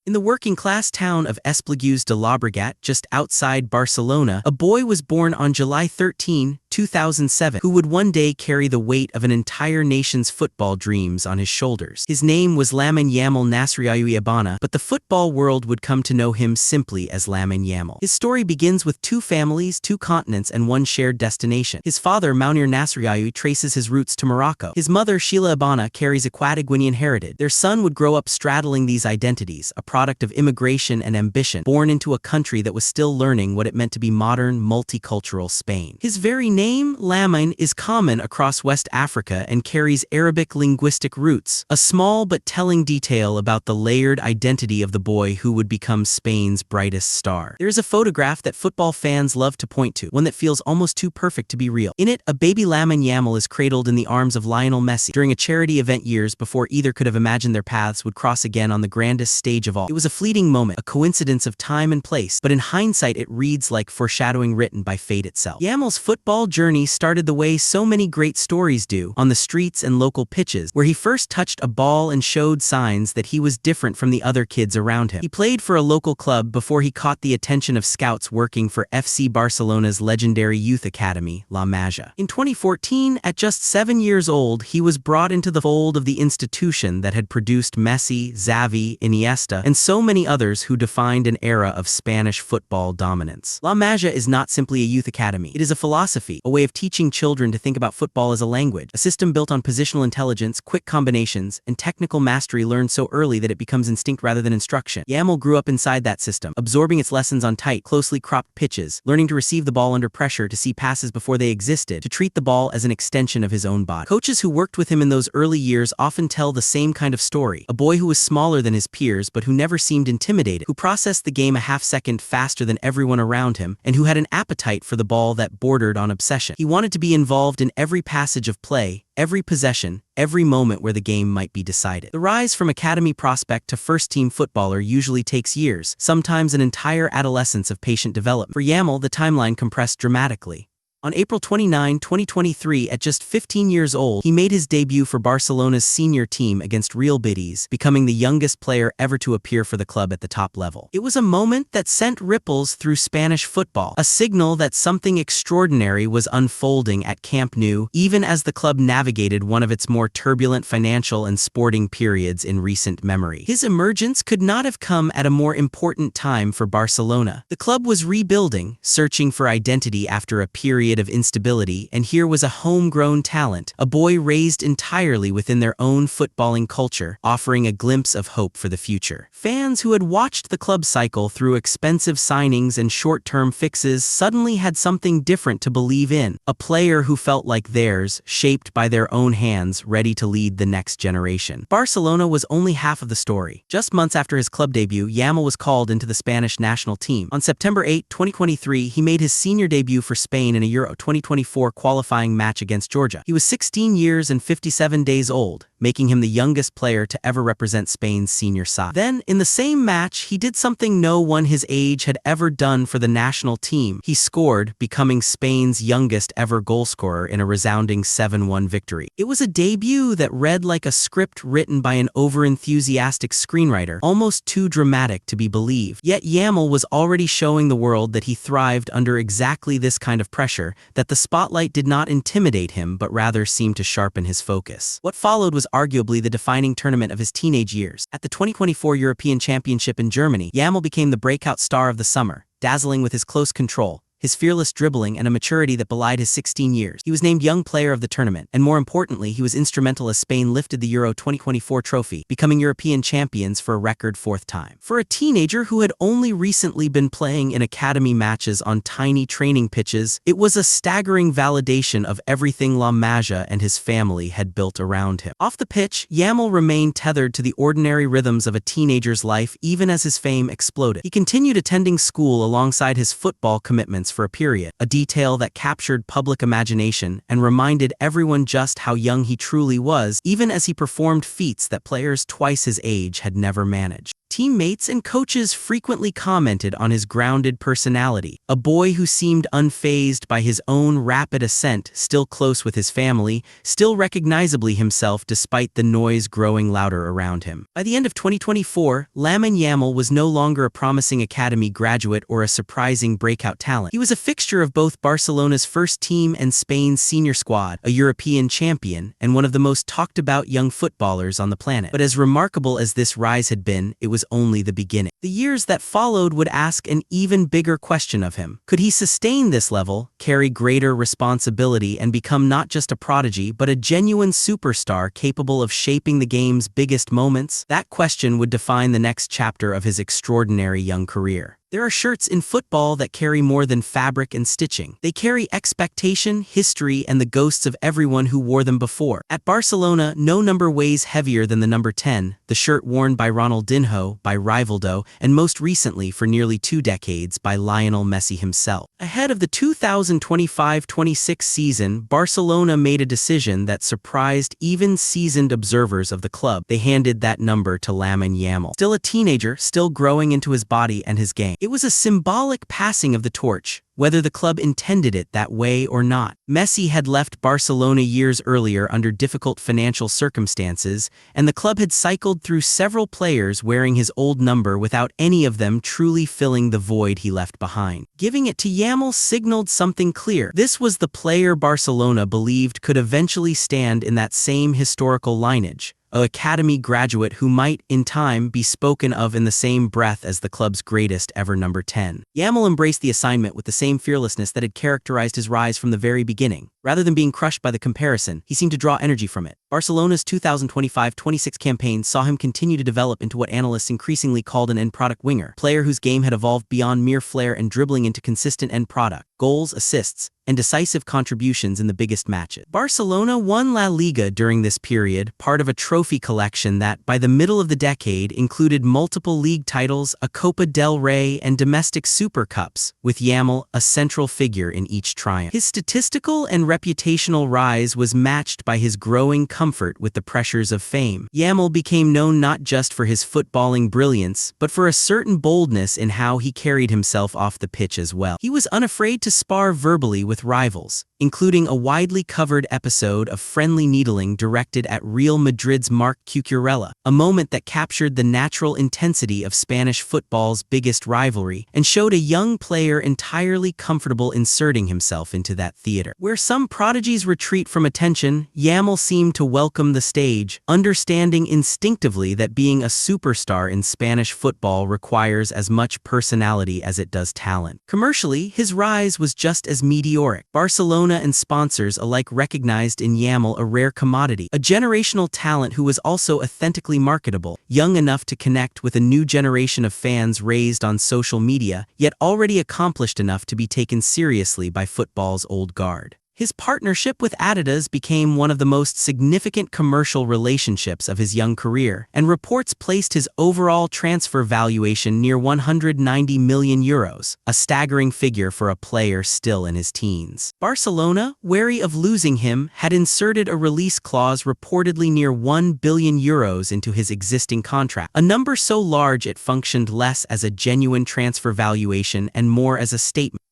In the working-class town of Esplugues de Llobregat, just outside Barcelona, a boy was born on July 13, 2007, who would one day carry the weight of an entire nation's football dreams on his shoulders. His name was Lamine Yamal Nasriaoui, but the football world would come to know him simply as Lamine Yamal. His story begins with two families, two continents, and one shared destination. His father, Mounir Nasriaoui, traces his roots to Morocco. His mother, Sheila Abana, carries Equatorial heritage. Their son would grow up straddling these identities, a product of immigration and ambition, born into a country that was still learning what it meant to be modern, multicultural Spain. His very name, Lamine, is common across West Africa and carries Arabic linguistic roots, a small but telling detail about the layered identity of the boy who would become Spain's brightest star. There is a photograph that football fans love to point to, one that feels almost too perfect to be real. In it, a baby Lamine Yamal is cradled in the arms of Lionel Messi during a charity event years before either could have imagined their paths would cross again on the grandest stage of all. It was a fleeting moment, a coincidence of time and place, but in hindsight it reads like foreshadowing written by fate itself. Yamal's football journey started the way so many great stories do, on the streets and local pitches, where he first touched a ball and showed signs that he was different from the other kids around him. He played for a local club before he caught the attention of scouts working for FC Barcelona's legendary youth academy, La Masia. In 2014, at just 7 years old, he was brought into the fold of the institution that had produced Messi, Xavi, Iniesta, and so many others who defined an era of Spanish football dominance. La Masia is not simply a youth academy. It is a philosophy, a way of teaching children to think about football as a language, a system built on positional intelligence, quick combinations, and technical mastery learned so early that it becomes instinct rather than instruction. Yamal grew up inside that system, absorbing its lessons on tight, closely cropped pitches, learning to receive the ball under pressure, to see passes before they existed, to treat the ball as an extension of his own body. Coaches who worked with him in those early years often tell the same kind of story, a boy who was smaller than his peers but who never seemed intimidated, who processed the game a half-second faster than everyone around him, and who had an appetite for the ball that bordered on obsession. He wanted to be involved in every passage of play, every possession, every moment where the game might be decided. The rise from academy prospect to first-team footballer usually takes years, sometimes an entire adolescence of patient development. For Yamal, the timeline compressed dramatically. On April 29, 2023, at just 15 years old, he made his debut for Barcelona's senior team against Real Betis, becoming the youngest player ever to appear for the club at the top level. It was a moment that sent ripples through Spanish football, a signal that something extraordinary was unfolding at Camp Nou, even as the club navigated one of its more turbulent financial and sporting periods in recent memory. His emergence could not have come at a more important time for Barcelona. The club was rebuilding, searching for identity after a period of instability, and here was a homegrown talent, a boy raised entirely within their own footballing culture, offering a glimpse of hope for the future. Fans who had watched the club cycle through expensive signings and short-term fixes suddenly had something different to believe in, a player who felt like theirs, shaped by their own hands, ready to lead the next generation. Barcelona was only half of the story. Just months after his club debut, Yamal was called into the Spanish national team. On September 8, 2023, he made his senior debut for Spain in a Euro 2024 qualifying match against Georgia. He was 16 years and 57 days old, making him the youngest player to ever represent Spain's senior side. Then, in the same match, he did something no one his age had ever done for the national team. He scored, becoming Spain's youngest ever goalscorer in a resounding 7-1 victory. It was a debut that read like a script written by an over-enthusiastic screenwriter, almost too dramatic to be believed. Yet Yamal was already showing the world that he thrived under exactly this kind of pressure, that the spotlight did not intimidate him but rather seemed to sharpen his focus. What followed was arguably the defining tournament of his teenage years. At the 2024 European Championship in Germany, Yamal became the breakout star of the summer, dazzling with his close control, his fearless dribbling, and a maturity that belied his 16 years. He was named Young Player of the Tournament, and more importantly, he was instrumental as Spain lifted the Euro 2024 trophy, becoming European champions for a record 4th time. For a teenager who had only recently been playing in academy matches on tiny training pitches, it was a staggering validation of everything La Masia and his family had built around him. Off the pitch, Yamal remained tethered to the ordinary rhythms of a teenager's life even as his fame exploded. He continued attending school alongside his football commitments for a period, a detail that captured public imagination and reminded everyone just how young he truly was, even as he performed feats that players twice his age had never managed. Teammates and coaches frequently commented on his grounded personality, a boy who seemed unfazed by his own rapid ascent, still close with his family, still recognizably himself despite the noise growing louder around him. By the end of 2024, Lamine Yamal was no longer a promising academy graduate or a surprising breakout talent. He was a fixture of both Barcelona's first team and Spain's senior squad, a European champion, and one of the most talked about young footballers on the planet. But as remarkable as this rise had been, it was only the beginning. The years that followed would ask an even bigger question of him. Could he sustain this level, carry greater responsibility, and become not just a prodigy, but a genuine superstar capable of shaping the game's biggest moments? That question would define the next chapter of his extraordinary young career. There are shirts in football that carry more than fabric and stitching. They carry expectation, history, and the ghosts of everyone who wore them before. At Barcelona, no number weighs heavier than the number 10, the shirt worn by Ronaldinho, by Rivaldo, and most recently, for nearly 2 decades, by Lionel Messi himself. Ahead of the 2025-26 season, Barcelona made a decision that surprised even seasoned observers of the club. They handed that number to Lamine Yamal. Still a teenager, still growing into his body and his game. It was a symbolic passing of the torch, whether the club intended it that way or not. Messi had left Barcelona years earlier under difficult financial circumstances, and the club had cycled through several players wearing his old number without any of them truly filling the void he left behind. Giving it to Yamal signaled something clear. This was the player Barcelona believed could eventually stand in that same historical lineage, an academy graduate who might, in time, be spoken of in the same breath as the club's greatest ever number 10. Yamal embraced the assignment with the same fearlessness that had characterized his rise from the very beginning. Rather than being crushed by the comparison, he seemed to draw energy from it. Barcelona's 2025-26 campaign saw him continue to develop into what analysts increasingly called an end-product winger, a player whose game had evolved beyond mere flair and dribbling into consistent end product, goals, assists, and decisive contributions in the biggest matches. Barcelona won La Liga during this period, part of a trophy collection that, by the middle of the decade, included multiple league titles, a Copa del Rey, and domestic Super Cups, with Yamal a central figure in each triumph. His statistical and reputational rise was matched by his growing comfort with the pressures of fame. Yamal became known not just for his footballing brilliance, but for a certain boldness in how he carried himself off the pitch as well. He was unafraid to spar verbally with rivals, including a widely covered episode of friendly needling directed at Real Madrid's Marc Cucurella, a moment that captured the natural intensity of Spanish football's biggest rivalry and showed a young player entirely comfortable inserting himself into that theater. Where some prodigies retreat from attention, Yamal seemed to welcome the stage, understanding instinctively that being a superstar in Spanish football requires as much personality as it does talent. Commercially, his rise was just as meteoric. Barcelona and sponsors alike recognized in Yamal a rare commodity, a generational talent who was also authentically marketable, young enough to connect with a new generation of fans raised on social media, yet already accomplished enough to be taken seriously by football's old guard. His partnership with Adidas became one of the most significant commercial relationships of his young career, and reports placed his overall transfer valuation near €190 million, a staggering figure for a player still in his teens. Barcelona, wary of losing him, had inserted a release clause reportedly near €1 billion into his existing contract, a number so large it functioned less as a genuine transfer valuation and more as a statement